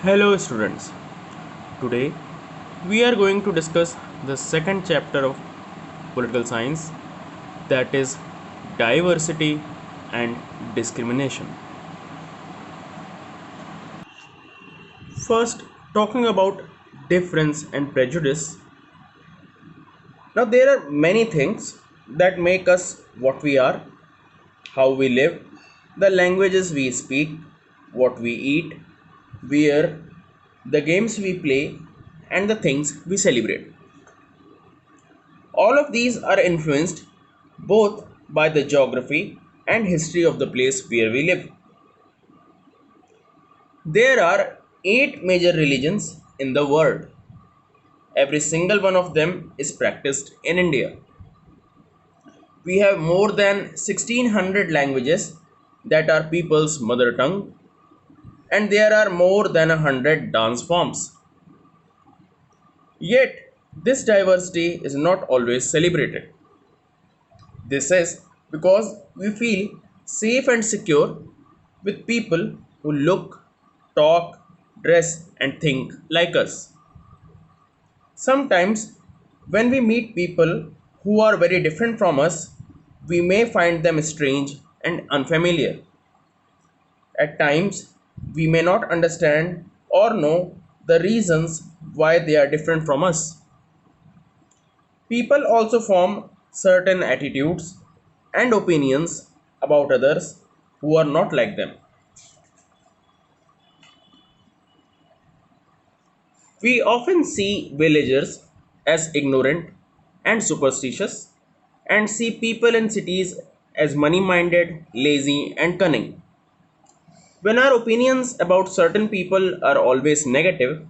Hello students. Today we are going to discuss the second chapter of political science, that is diversity and discrimination. First, talking about difference and prejudice. Now there are many things that make us what we are: how we live, the languages we speak, what we eat, where, the games we play, and the things we celebrate. All of these are influenced both by the geography and history of the place where we live. There are 8 major religions in the world. Every single one of them is practiced in India. We have more than 1600 languages that are people's mother tongue, and there are more than 100 dance forms. Yet, this diversity is not always celebrated. This is because we feel safe and secure with people who look, talk, dress, and think like us. Sometimes, when we meet people who are very different from us, we may find them strange and unfamiliar. At times, we may not understand or know the reasons why they are different from us. People also form certain attitudes and opinions about others who are not like them. We often see villagers as ignorant and superstitious, and see people in cities as money minded, lazy, and cunning. When our opinions about certain people are always negative,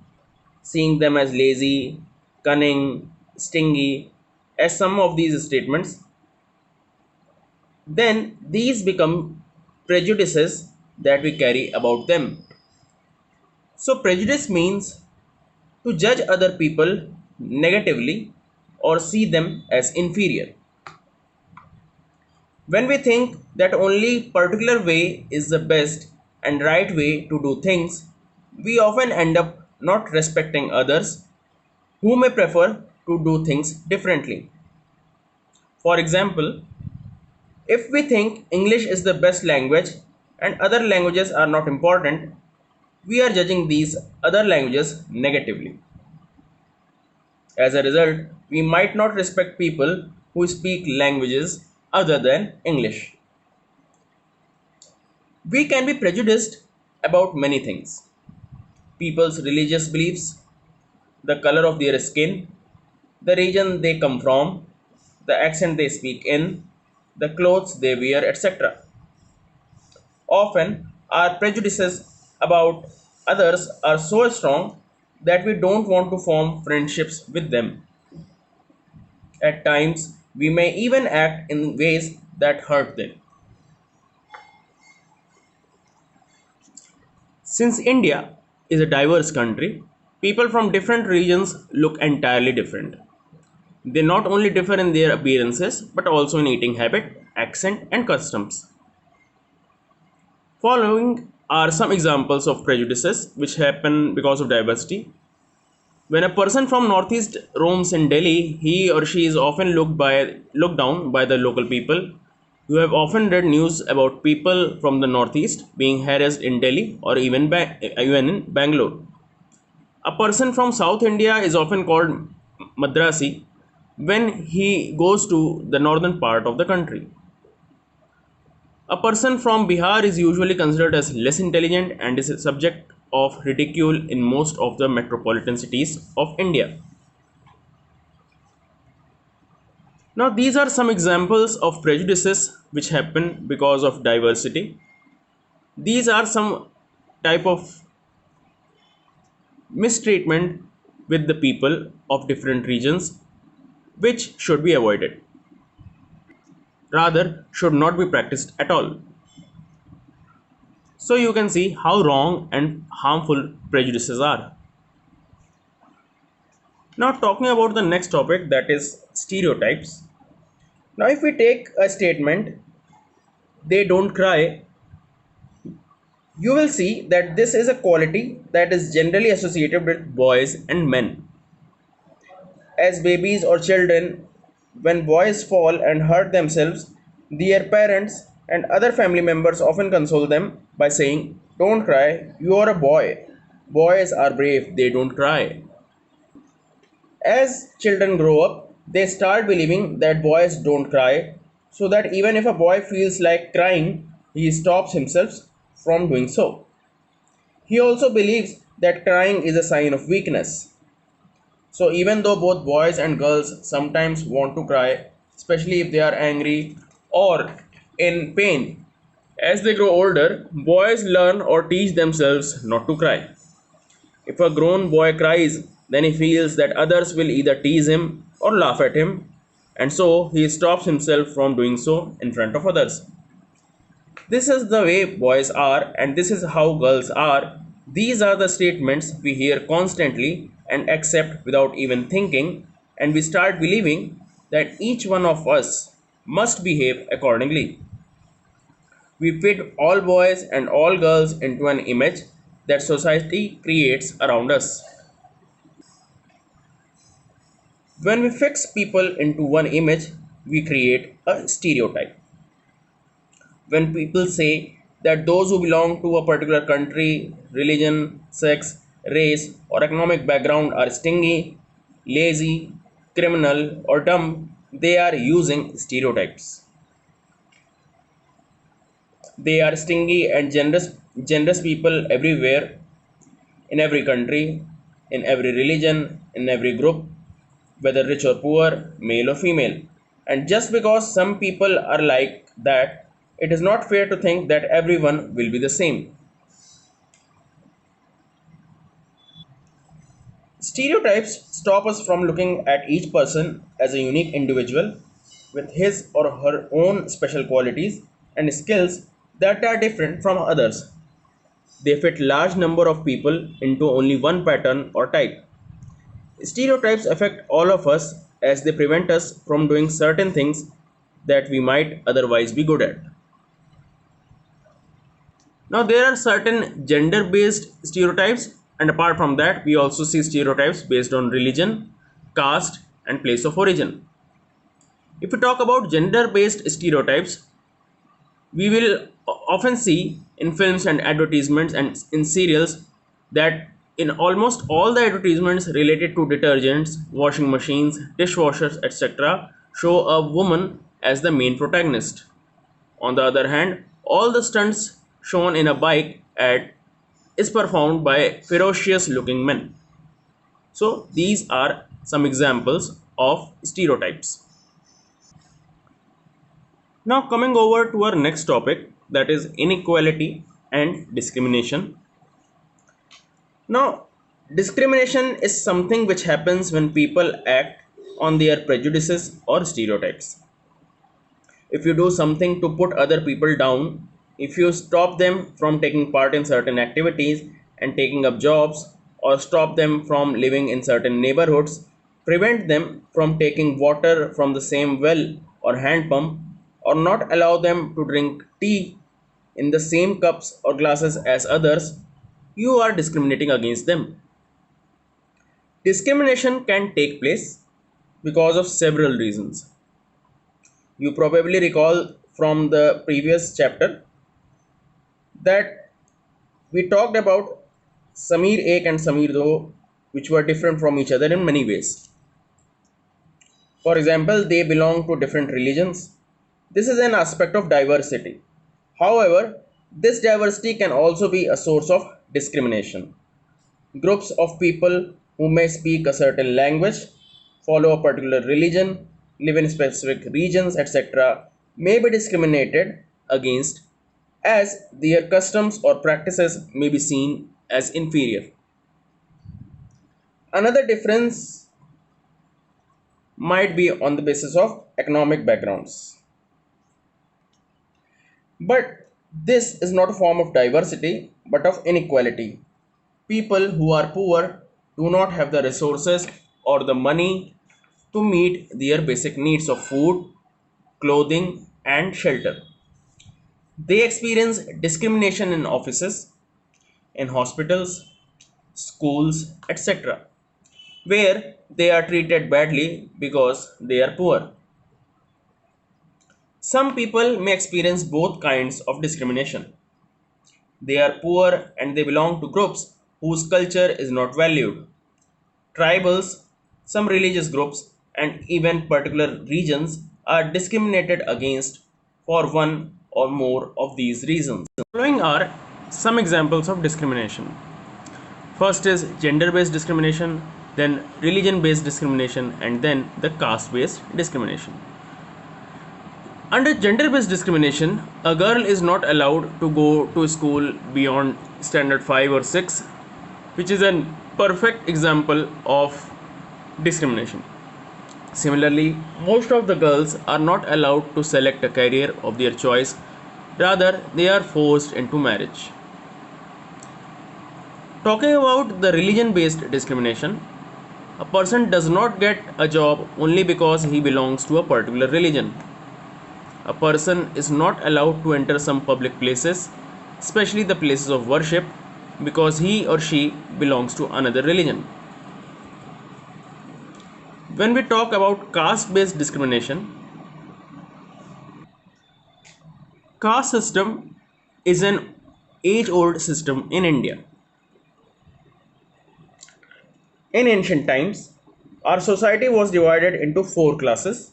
seeing them as lazy, cunning, stingy, as some of these statements, then these become prejudices that we carry about them. So, prejudice means to judge other people negatively or see them as inferior. When we think that only particular way is the best and right way to do things, we often end up not respecting others who may prefer to do things differently. For example, if we think English is the best language and other languages are not important, we are judging these other languages negatively. As a result, we might not respect people who speak languages other than English. We can be prejudiced about many things: people's religious beliefs, the color of their skin, the region they come from, the accent they speak in, the clothes they wear, etc. Often, our prejudices about others are so strong that we don't want to form friendships with them. At times, we may even act in ways that hurt them. Since India is a diverse country, people from different regions look entirely different. They not only differ in their appearances but also in eating habit, accent, and customs. Following are some examples of prejudices which happen because of diversity. When a person from Northeast roams in Delhi, he or she is often looked down by the local people. You have often read news about people from the Northeast being harassed in Delhi or even in Bangalore. A person from South India is often called Madrasi when he goes to the northern part of the country. A person from Bihar is usually considered as less intelligent and is a subject of ridicule in most of the metropolitan cities of India. Now, these are some examples of prejudices which happen because of diversity. These are some type of mistreatment with the people of different regions which should be avoided, rather should not be practiced at all. So you can see how wrong and harmful prejudices are. Now, talking about the next topic, that is stereotypes. Now, if we take a statement, they don't cry, You will see that this is a quality that is generally associated with boys and men. As babies or children, when boys fall and hurt themselves, their parents and other family members often console them by saying, "Don't cry, you are a boy. Boys are brave, they don't cry." As children grow up, they start believing that boys don't cry, so that even if a boy feels like crying, he stops himself from doing so. He also believes that crying is a sign of weakness. So, even though both boys and girls sometimes want to cry, especially if they are angry or in pain, as they grow older, boys learn or teach themselves not to cry. If a grown boy cries, then he feels that others will either tease him or laugh at him, and so he stops himself from doing so in front of others. This is the way boys are, and this is how girls are. These are the statements we hear constantly and accept without even thinking, and we start believing that each one of us must behave accordingly. We fit all boys and all girls into an image that society creates around us. When we fix people into one image, we create a stereotype. When people say that those who belong to a particular country, religion, sex, race, or economic background are stingy, lazy, criminal, or dumb, they are using stereotypes. They are stingy and generous people everywhere, in every country, in every religion, in every group, whether rich or poor, male or female. And just because some people are like that, it is not fair to think that everyone will be the same. Stereotypes stop us from looking at each person as a unique individual with his or her own special qualities and skills that are different from others. They fit large number of people into only one pattern or type. Stereotypes affect all of us as they prevent us from doing certain things that we might otherwise be good at. Now, there are certain gender based stereotypes, and apart from that, we also see stereotypes based on religion, caste, and place of origin. If we talk about gender based stereotypes, we will often see in films and advertisements and in serials that in almost all the advertisements related to detergents, washing machines, dishwashers, etc., show a woman as the main protagonist. On the other hand, all the stunts shown in a bike ad is performed by ferocious looking men. So these are some examples of stereotypes. Now coming over to our next topic, that is inequality and discrimination. Now, discrimination is something which happens when people act on their prejudices or stereotypes. If you do something to put other people down, if you stop them from taking part in certain activities and taking up jobs, or stop them from living in certain neighborhoods, prevent them from taking water from the same well or hand pump, or not allow them to drink tea in the same cups or glasses as others, you are discriminating against them. Discrimination can take place because of several reasons. You probably recall from the previous chapter that we talked about Samir Ek and Samir Do, which were different from each other in many ways. For example, they belong to different religions. This is an aspect of diversity. However, this diversity can also be a source of discrimination. Groups of people who may speak a certain language, follow a particular religion, live in specific regions, etc., may be discriminated against as their customs or practices may be seen as inferior. Another difference might be on the basis of economic backgrounds. But this is not a form of diversity but of inequality. People who are poor do not have the resources or the money to meet their basic needs of food, clothing, and shelter. They experience discrimination in offices, in hospitals, schools, etc., where they are treated badly because they are poor. Some people may experience both kinds of discrimination. They are poor and they belong to groups whose culture is not valued. Tribals, some religious groups, and even particular regions are discriminated against for one or more of these reasons. Following are some examples of discrimination. First is gender based discrimination, then religion based discrimination, and then the caste based discrimination. Under gender based discrimination, a girl is not allowed to go to school beyond standard 5 or 6, which is a perfect example of discrimination. Similarly, most of the girls are not allowed to select a career of their choice, rather, they are forced into marriage. Talking about the religion based discrimination, a person does not get a job only because he belongs to a particular religion. A person is not allowed to enter some public places, especially the places of worship, because he or she belongs to another religion. When we talk about caste based discrimination, caste system is an age old system in India. In ancient times, our society was divided into four classes: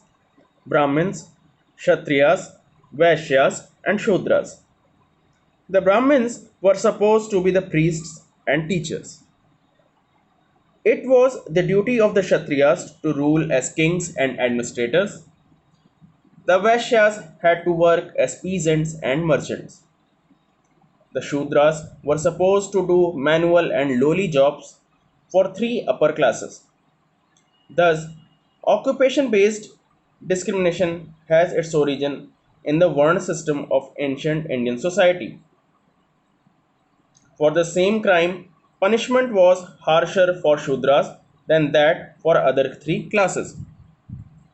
Brahmins, Kshatriyas, Vaishyas, and Shudras. The Brahmins were supposed to be the priests and teachers. It was the duty of the Kshatriyas to rule as kings and administrators. The Vaishyas had to work as peasants and merchants. The Shudras were supposed to do manual and lowly jobs for three upper classes. Thus, occupation based discrimination has its origin in the Varna system of ancient Indian society. For the same crime, punishment was harsher for Shudras than that for other three classes.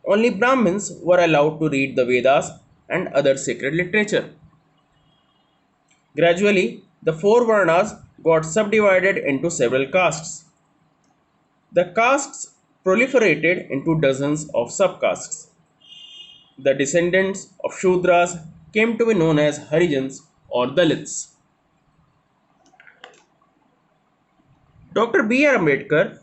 Only Brahmins were allowed to read the Vedas and other sacred literature. Gradually, the four Varnas got subdivided into several castes. The castes proliferated into dozens of subcastes. The descendants of Shudras came to be known as Harijans or Dalits. Dr. B.R. Ambedkar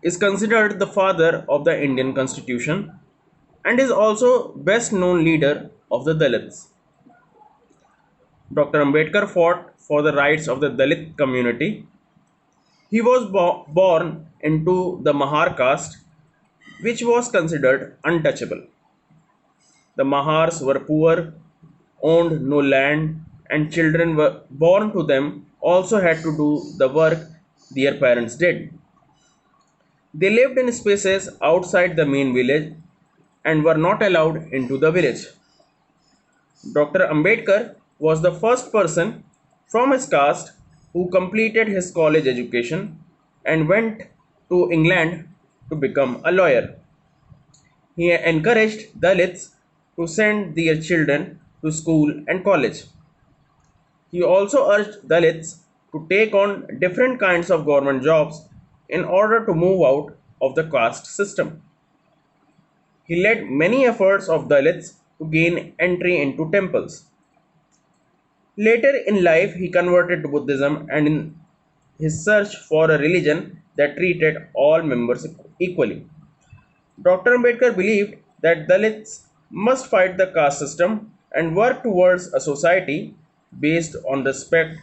is considered the father of the Indian Constitution and is also best known leader of the Dalits. Dr. Ambedkar fought for the rights of the Dalit community. He was born into the Mahar caste, which was considered untouchable. The Mahars were poor, owned no land, and children were born to them also had to do the work their parents did. They lived in spaces outside the main village and were not allowed into the village. Dr. Ambedkar was the first person from his caste who completed his college education and went to England to become a lawyer. He encouraged Dalits to send their children to school and college. He also urged Dalits to take on different kinds of government jobs in order to move out of the caste system. He led many efforts of Dalits to gain entry into temples. Later in life, he converted to Buddhism and in his search for a religion that treated all members equally. Dr. Ambedkar believed that Dalits must fight the caste system and work towards a society based on respect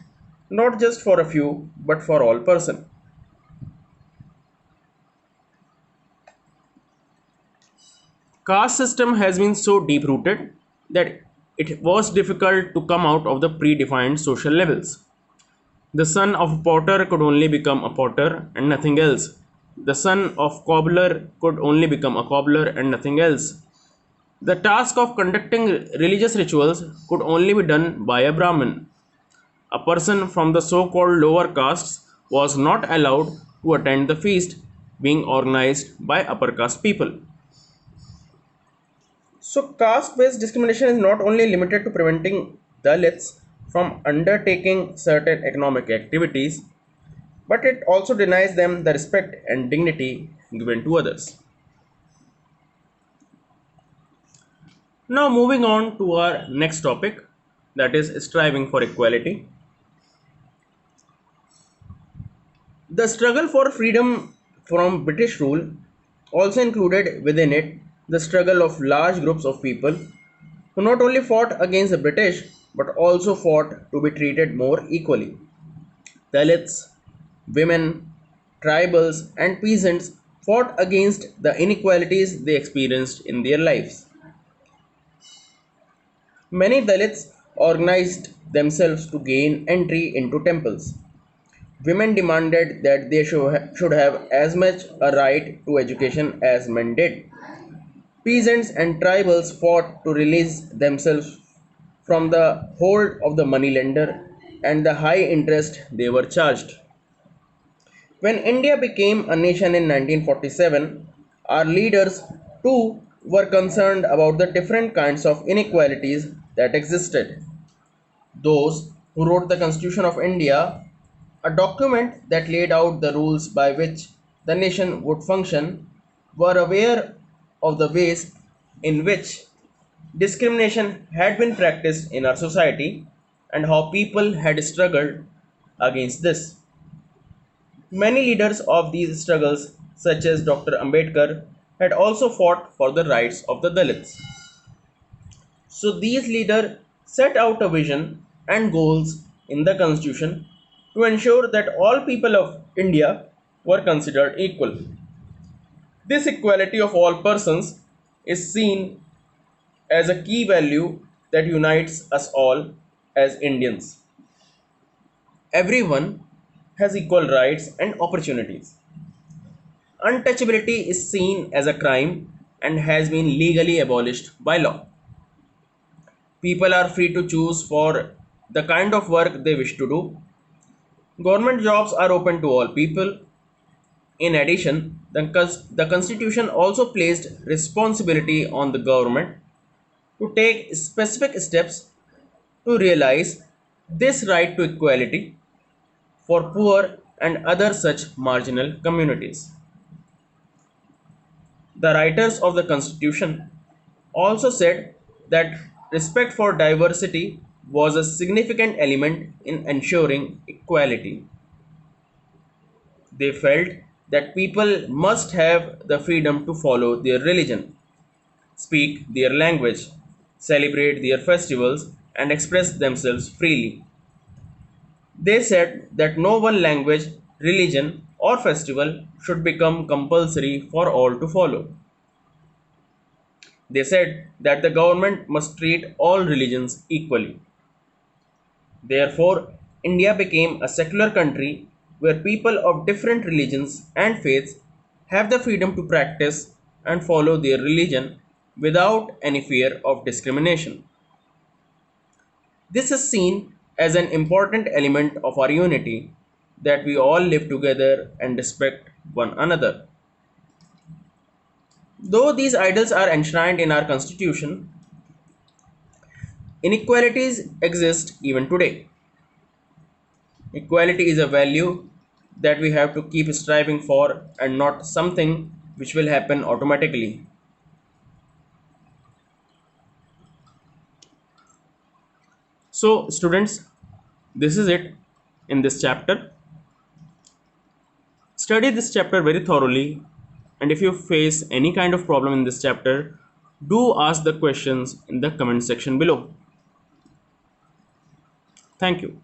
not just for a few but for all persons. Caste system has been so deep rooted that it was difficult to come out of the predefined social levels. The son of a potter could only become a potter and nothing else. The son of cobbler could only become a cobbler and nothing else. The task of conducting religious rituals could only be done by a Brahmin. A person from the so called lower castes was not allowed to attend the feast being organized by upper caste people. So caste-based discrimination is not only limited to preventing Dalits from undertaking certain economic activities, but it also denies them the respect and dignity given to others. Now, moving on to our next topic, that is striving for equality. The struggle for freedom from British rule also included within it the struggle of large groups of people who not only fought against the British but also fought to be treated more equally. Dalits, women, tribals, and peasants fought against the inequalities they experienced in their lives. Many Dalits organized themselves to gain entry into temples. Women demanded that they should have as much a right to education as men did. Peasants and tribals fought to release themselves from the hold of the moneylender and the high interest they were charged. When India became a nation in 1947, our leaders too were concerned about the different kinds of inequalities that existed. Those who wrote the Constitution of India, a document that laid out the rules by which the nation would function, were aware of the ways in which discrimination had been practiced in our society and how people had struggled against this. Many leaders of these struggles, such as Dr. Ambedkar, had also fought for the rights of the Dalits. So these leaders set out a vision and goals in the constitution to ensure that all people of India were considered equal. This equality of all persons is seen as a key value that unites us all as Indians. Everyone has equal rights and opportunities. Untouchability is seen as a crime and has been legally abolished by law. People are free to choose for the kind of work they wish to do. Government jobs are open to all people. In addition, the Constitution also placed responsibility on the government to take specific steps to realize this right to equality for poor and other such marginal communities. The writers of the Constitution also said that respect for diversity was a significant element in ensuring equality. They felt that people must have the freedom to follow their religion, speak their language, celebrate their festivals, and express themselves freely. They said that no one language, religion, or festival should become compulsory for all to follow. They said that the government must treat all religions equally. Therefore, India became a secular country where people of different religions and faiths have the freedom to practice and follow their religion without any fear of discrimination. This is seen as an important element of our unity, that we all live together and respect one another. Though these ideals are enshrined in our constitution, inequalities exist even today. Equality is a value that we have to keep striving for and not something which will happen automatically. So, students, this is it in this chapter. Study this chapter very thoroughly, and if you face any kind of problem in this chapter, do ask the questions in the comment section below. Thank you.